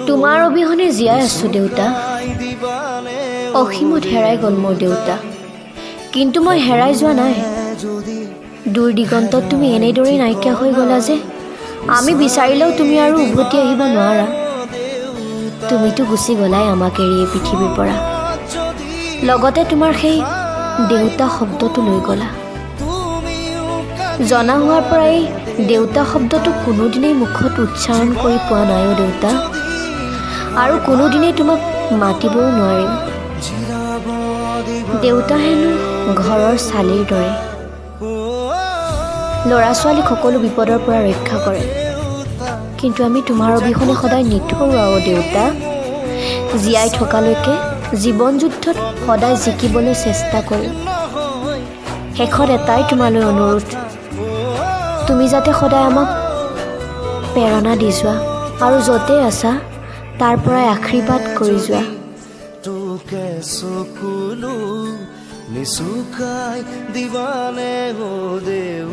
তোমাৰ অবিহনে জীয়াই আছো দেউতা। অসীমত হেৰাই গ'ল মোৰ দেউতা, কিন্তু মই হেৰাই যোৱা নাই। দূৰ দিগন্তত তুমি এনেদৰেই নাইকিয়া হৈ গ'লা যে আমি বিচাৰিলেও তুমি আৰু উভতি আহিব নোৱাৰা। তুমিতো গুচি গ'লাই আমাক এৰি এই পৃথিৱীৰ পৰা, লগতে তোমাৰ সেই দেউতা শব্দটো লৈ গ'লা। জনা হোৱাৰ পৰাই দেউতা শব্দটো কোনোদিনেই মুখত উচ্চাৰণ কৰি পোৱা নাই অ' দেউতা, আৰু কোনোদিনেই তোমাক মাতিবও নোৱাৰিম। দেউতা হেনো ঘৰৰ চালিৰ দৰে, ল'ৰা ছোৱালীক সকলো বিপদৰ পৰা ৰক্ষা কৰে, কিন্তু আমি তোমাৰ অবিহনে সদায় নিথৰুৱা অ' দেউতা। জীয়াই থকালৈকে জীৱন যুদ্ধত সদায় জিকিবলৈ চেষ্টা কৰিম। শেষত এটাই তোমালৈ অনুৰোধ, তুমি যাতে সদায় আমাক প্ৰেৰণা দি যোৱা, আৰু য'তে আছা তাৰ পৰাই আশীৰ্বাদ কৰি যোৱা। তোকে চকুলো নিচুকাই দিবানে ও দেউ